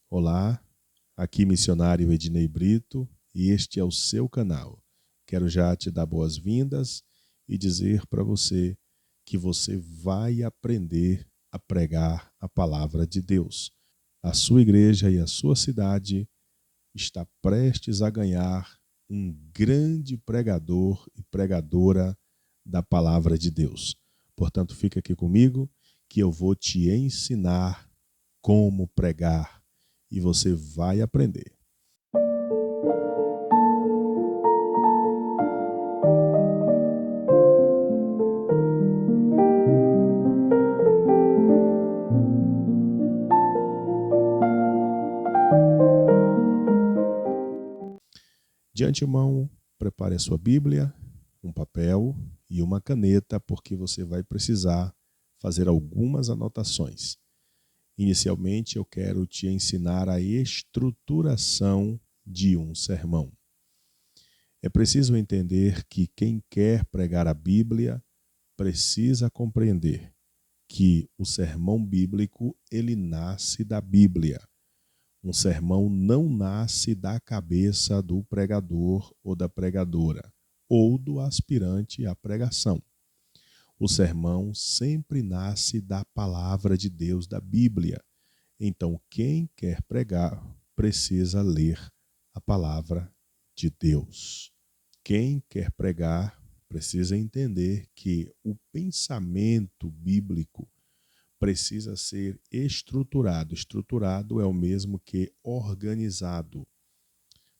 Olá, aqui missionário Ednei Brito e este é o seu canal. Quero já te dar boas-vindas e dizer para você que você vai aprender a pregar a palavra de Deus. A sua igreja e a sua cidade está prestes a ganhar um grande pregador e pregadora da palavra de Deus. Portanto, fica aqui comigo que eu vou te ensinar como pregar e você vai aprender. De antemão, prepare a sua Bíblia, um papel e uma caneta, porque você vai precisar fazer algumas anotações. Inicialmente, eu quero te ensinar a estruturação de um sermão. É preciso entender que quem quer pregar a Bíblia precisa compreender que o sermão bíblico ele nasce da Bíblia. Um sermão não nasce da cabeça do pregador ou da pregadora, ou do aspirante à pregação. O sermão sempre nasce da palavra de Deus, da Bíblia. Então, quem quer pregar precisa ler a palavra de Deus. Quem quer pregar precisa entender que o pensamento bíblico precisa ser estruturado. Estruturado é o mesmo que organizado,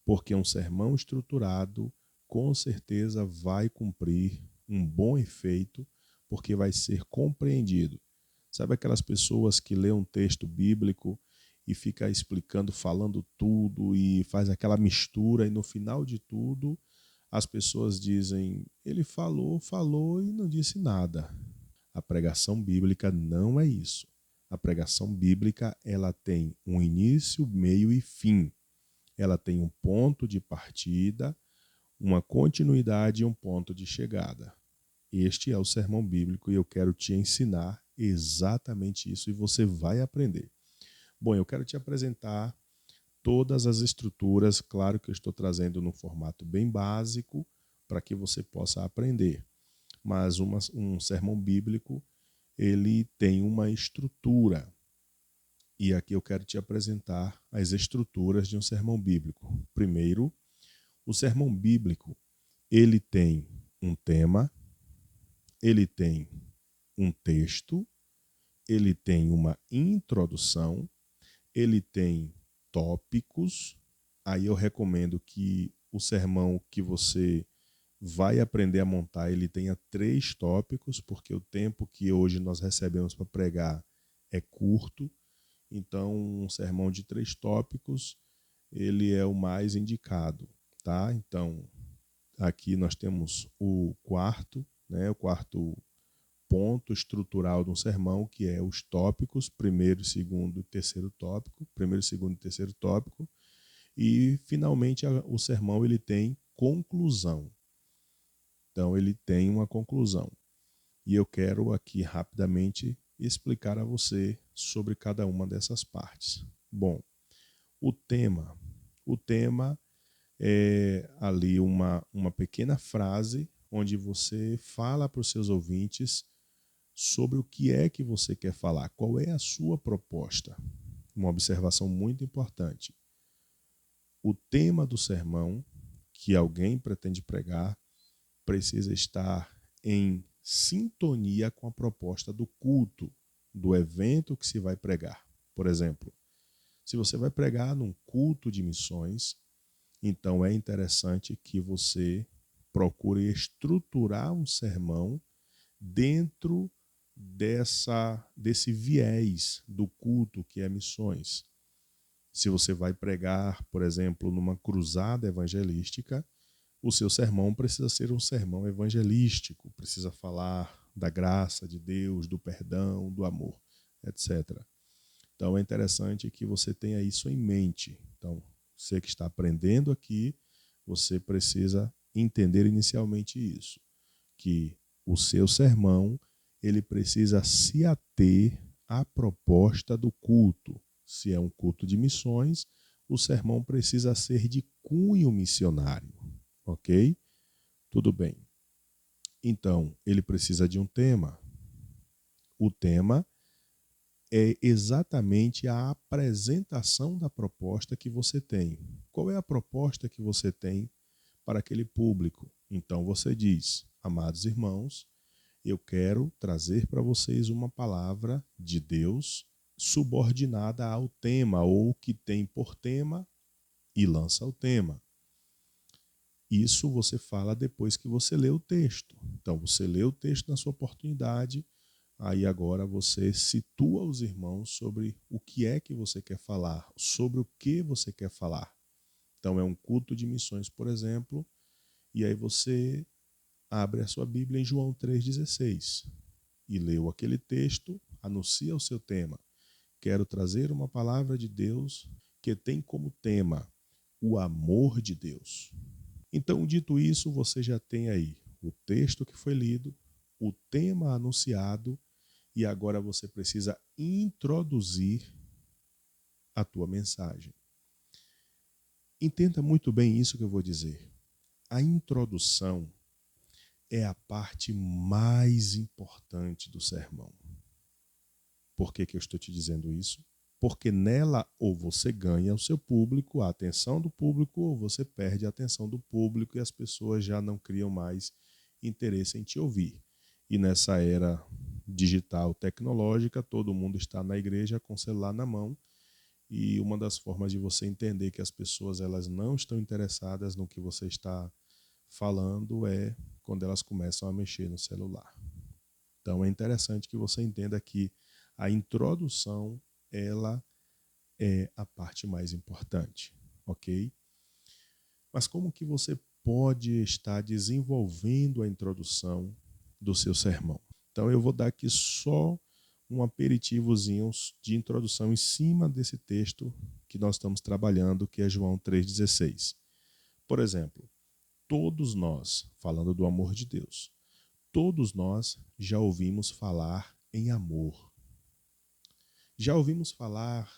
porque um sermão estruturado com certeza vai cumprir um bom efeito, porque vai ser compreendido. Sabe aquelas pessoas que lêem um texto bíblico e fica explicando, falando tudo e faz aquela mistura e no final de tudo as pessoas dizem, ele falou e não disse nada. A pregação bíblica não é isso. A pregação bíblica ela tem um início, meio e fim. Ela tem um ponto de partida, uma continuidade e um ponto de chegada. Este é o sermão bíblico e eu quero te ensinar exatamente isso e você vai aprender. Bom, eu quero te apresentar todas as estruturas, claro que eu estou trazendo num formato bem básico para que você possa aprender. Mas um sermão bíblico, ele tem uma estrutura. E aqui eu quero te apresentar as estruturas de um sermão bíblico. Primeiro, o sermão bíblico, ele tem um tema, ele tem um texto, ele tem uma introdução, ele tem tópicos. Aí eu recomendo que o sermão que você vai aprender a montar, ele tenha 3 tópicos, porque o tempo que hoje nós recebemos para pregar é curto. Então, um sermão de 3 tópicos, ele é o mais indicado, tá? Então, aqui nós temos o quarto ponto estrutural de um sermão, que é os tópicos, primeiro, segundo e terceiro tópico, primeiro, segundo e terceiro tópico, e finalmente o sermão ele tem conclusão. Então ele tem uma conclusão. E eu quero aqui rapidamente explicar a você sobre cada uma dessas partes. Bom, o tema é ali uma pequena frase onde você fala para os seus ouvintes sobre o que é que você quer falar, qual é a sua proposta. Uma observação muito importante. O tema do sermão que alguém pretende pregar precisa estar em sintonia com a proposta do culto, do evento que se vai pregar. Por exemplo, se você vai pregar num culto de missões, então é interessante que você procure estruturar um sermão dentro desse viés do culto que é missões. Se você vai pregar, por exemplo, numa cruzada evangelística, o seu sermão precisa ser um sermão evangelístico, precisa falar da graça de Deus, do perdão, do amor, etc. Então é interessante que você tenha isso em mente. Então, você que está aprendendo aqui, você precisa entender inicialmente isso, que o seu sermão ele precisa se ater à proposta do culto. se é um culto de missões, o sermão precisa ser de cunho missionário, ok? Tudo bem. Então, ele precisa de um tema. O tema é exatamente a apresentação da proposta que você tem. Qual é a proposta que você tem para aquele público? Então você diz: amados irmãos, eu quero trazer para vocês uma palavra de Deus subordinada ao tema, ou que tem por tema e lança o tema. Isso você fala depois que você lê o texto. Então você lê o texto na sua oportunidade. Aí agora você situa os irmãos sobre o que é que você quer falar, sobre o que você quer falar. Então é um culto de missões, por exemplo, e aí você abre a sua Bíblia em João 3,16 e leu aquele texto, anuncia o seu tema. Quero trazer uma palavra de Deus que tem como tema o amor de Deus. Então, dito isso, você já tem aí o texto que foi lido, o tema anunciado, e agora você precisa introduzir a tua mensagem. Entenda muito bem isso que eu vou dizer. A introdução é a parte mais importante do sermão. Por que eu estou te dizendo isso? Porque nela ou você ganha o seu público, a atenção do público, ou você perde a atenção do público e as pessoas já não criam mais interesse em te ouvir. E nessa era digital tecnológica, todo mundo está na igreja com o celular na mão, e uma das formas de você entender que as pessoas elas não estão interessadas no que você está falando é quando elas começam a mexer no celular. Então é interessante que você entenda que a introdução ela é a parte mais importante, ok? Mas como que você pode estar desenvolvendo a introdução do seu sermão? Então eu vou dar aqui só um aperitivozinho de introdução em cima desse texto que nós estamos trabalhando, que é João 3,16. Por exemplo, todos nós, falando do amor de Deus, todos nós já ouvimos falar em amor. Já ouvimos falar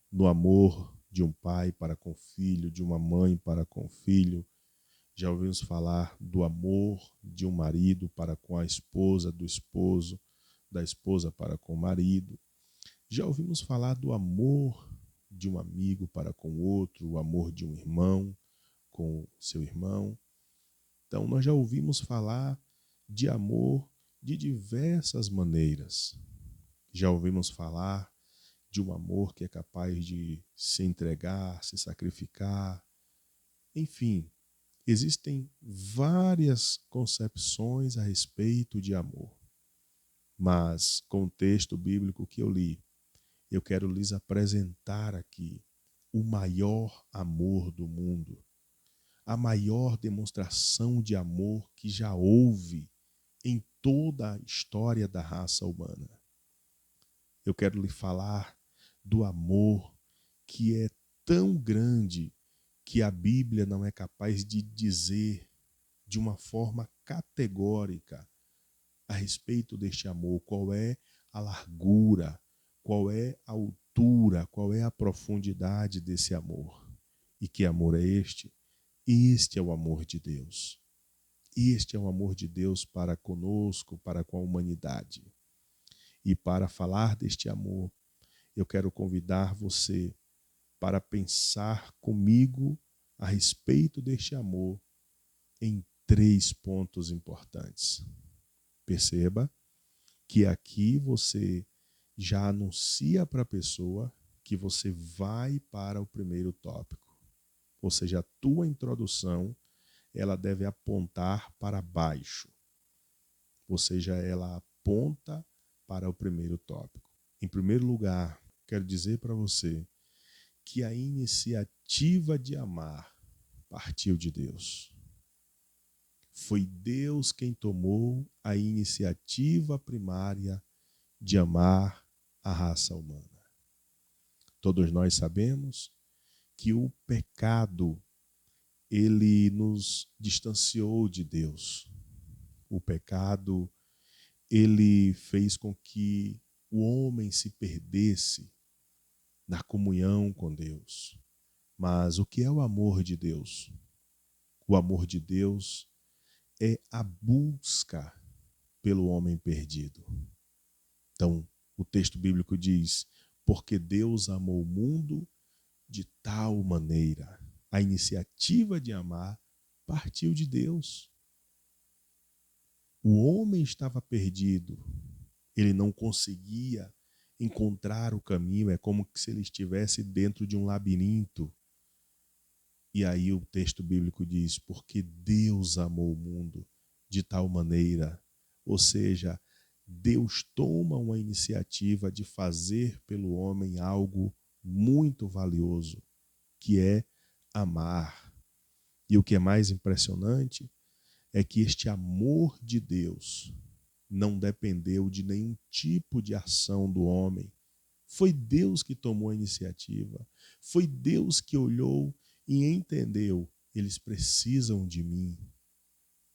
no amor de um pai para com o filho, de uma mãe para com o filho. Já ouvimos falar do amor de um marido para com a esposa, do esposo, da esposa para com o marido. Já ouvimos falar do amor de um amigo para com o outro, o amor de um irmão com seu irmão. Então, nós já ouvimos falar de amor de diversas maneiras. Já ouvimos falar de um amor que é capaz de se entregar, se sacrificar. Enfim, existem várias concepções a respeito de amor. Mas, com o texto bíblico que eu li, eu quero lhes apresentar aqui o maior amor do mundo, a maior demonstração de amor que já houve em toda a história da raça humana. Eu quero lhe falar do amor que é tão grande que a Bíblia não é capaz de dizer de uma forma categórica a respeito deste amor, qual é a largura, qual é a altura, qual é a profundidade desse amor. E que amor é este? Este é o amor de Deus. Este é o amor de Deus para conosco, para com a humanidade. E para falar deste amor, eu quero convidar você para pensar comigo a respeito deste amor em 3 pontos importantes. Perceba que aqui você já anuncia para a pessoa que você vai para o primeiro tópico. Ou seja, a tua introdução ela deve apontar para baixo. Ou seja, ela aponta para o primeiro tópico. Em primeiro lugar, quero dizer para você que a iniciativa de amar partiu de Deus. Foi Deus quem tomou a iniciativa primária de amar a raça humana. Todos nós sabemos que o pecado ele nos distanciou de Deus. O pecado ele fez com que o homem se perdesse na comunhão com Deus. Mas o que é o amor de Deus? O amor de Deus é a busca pelo homem perdido. Então, o texto bíblico diz: porque Deus amou o mundo de tal maneira. A iniciativa de amar partiu de Deus. O homem estava perdido. Ele não conseguia encontrar o caminho. É como se ele estivesse dentro de um labirinto. E aí o texto bíblico diz: porque Deus amou o mundo de tal maneira. Ou seja, Deus toma uma iniciativa de fazer pelo homem algo muito valioso, que é amar. E o que é mais impressionante é que este amor de Deus não dependeu de nenhum tipo de ação do homem. Foi Deus que tomou a iniciativa. Foi Deus que olhou e entendeu: eles precisam de mim.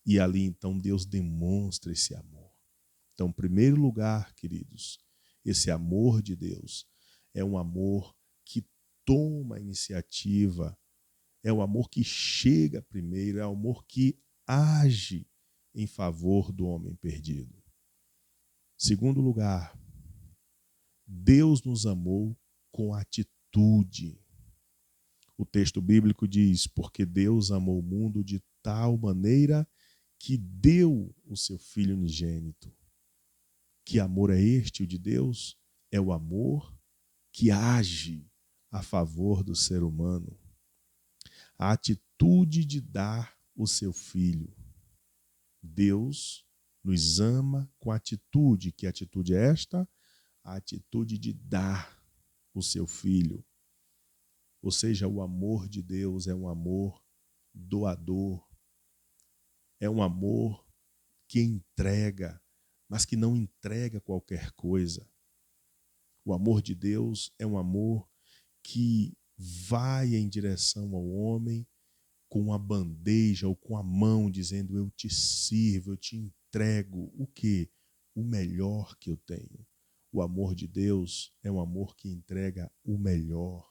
E ali então Deus demonstra esse amor. Então, em primeiro lugar, queridos, esse amor de Deus é um amor que toma a iniciativa, é o amor que chega primeiro, é o amor que age em favor do homem perdido. Segundo lugar, Deus nos amou com atitude. O texto bíblico diz: porque Deus amou o mundo de tal maneira que deu o seu Filho unigênito. Que amor é este, o de Deus? É o amor que age a favor do ser humano. A atitude de dar o seu Filho. Deus nos ama com atitude. Que atitude é esta? A atitude de dar o seu Filho. Ou seja, o amor de Deus é um amor doador. É um amor que entrega, mas que não entrega qualquer coisa. O amor de Deus é um amor que vai em direção ao homem com uma bandeja ou com a mão, dizendo: eu te sirvo, eu te entrego o quê? O melhor que eu tenho. O amor de Deus é um amor que entrega o melhor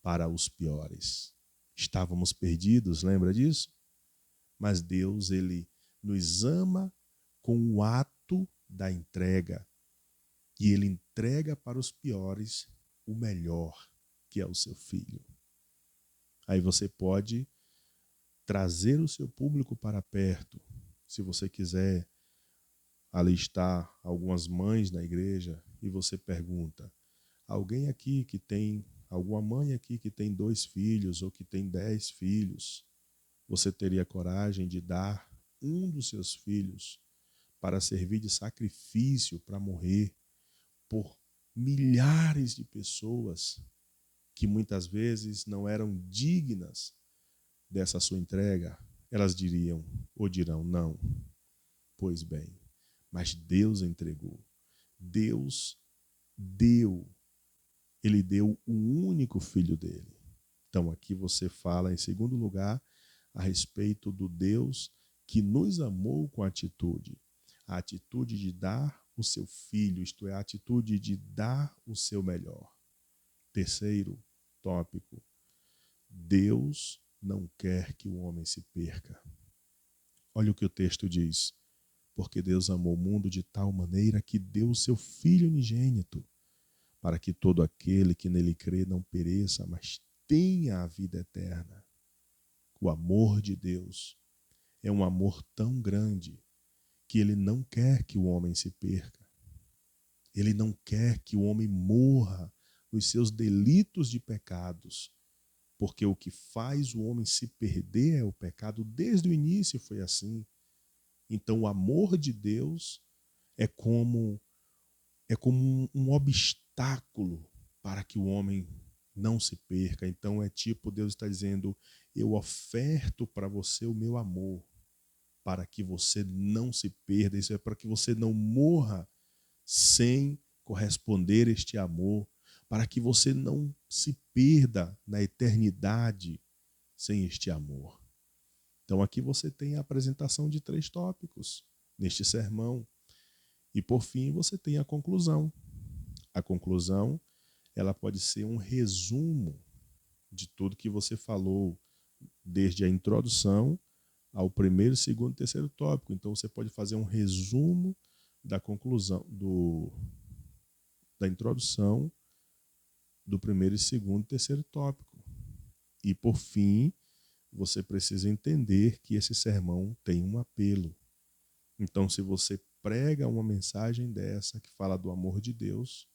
para os piores. Estávamos perdidos, lembra disso? Mas Deus, ele nos ama com o ato da entrega. E ele entrega para os piores o melhor, que é o seu Filho. Aí você pode trazer o seu público para perto. Se você quiser alistar algumas mães na igreja e você pergunta: alguém aqui que tem, alguma mãe aqui que tem 2 filhos ou que tem 10 filhos, você teria coragem de dar um dos seus filhos para servir de sacrifício, para morrer por milhares de pessoas que muitas vezes não eram dignas dessa sua entrega? Elas diriam ou dirão: não. Pois bem, mas Deus entregou. Deus deu. Ele deu o único filho dele. Então aqui você fala, em segundo lugar, a respeito do Deus que nos amou com atitude. A atitude de dar o seu filho, isto é, a atitude de dar o seu melhor. Terceiro tópico: Deus não quer que o homem se perca. Olha o que o texto diz: porque Deus amou o mundo de tal maneira que deu o seu Filho unigênito, para que todo aquele que nele crê não pereça, mas tenha a vida eterna. O amor de Deus é um amor tão grande que ele não quer que o homem se perca. Ele não quer que o homem morra nos seus delitos de pecados, porque o que faz o homem se perder é o pecado. Desde o início foi assim. Então o amor de Deus é como um obstáculo para que o homem não se perca. Então é tipo, Deus está dizendo: eu oferto para você o meu amor, para que você não se perda. Isso é para que você não morra sem corresponder este amor, para que você não se perda na eternidade sem este amor. Então aqui você tem a apresentação de 3 tópicos neste sermão. E por fim você tem a conclusão. A conclusão ela pode ser um resumo de tudo que você falou, desde a introdução ao primeiro, segundo e terceiro tópico. Então você pode fazer um resumo da conclusão, da introdução do primeiro, segundo e terceiro tópico. E por fim, você precisa entender que esse sermão tem um apelo. Então, se você prega uma mensagem dessa que fala do amor de Deus,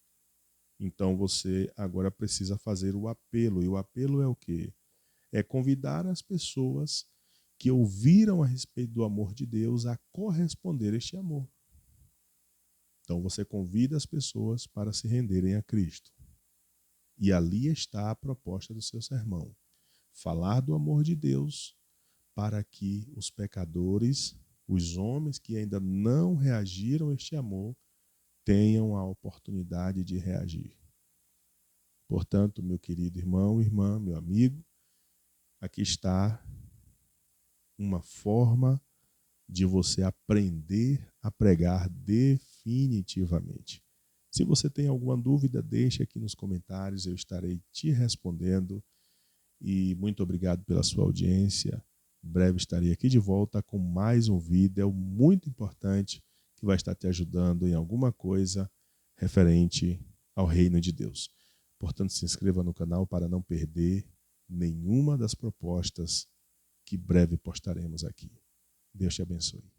então você agora precisa fazer o apelo. E o apelo é o quê? É convidar as pessoas que ouviram a respeito do amor de Deus a corresponder a este amor. Então você convida as pessoas para se renderem a Cristo. E ali está a proposta do seu sermão. Falar do amor de Deus para que os pecadores, os homens que ainda não reagiram a este amor, tenham a oportunidade de reagir. Portanto, meu querido irmão, irmã, meu amigo, aqui está uma forma de você aprender a pregar definitivamente. Se você tem alguma dúvida, deixe aqui nos comentários, eu estarei te respondendo. E muito obrigado pela sua audiência. Em breve estarei aqui de volta com mais um vídeo muito importante que vai estar te ajudando em alguma coisa referente ao reino de Deus. Portanto, se inscreva no canal para não perder nenhuma das propostas que breve postaremos aqui. Deus te abençoe.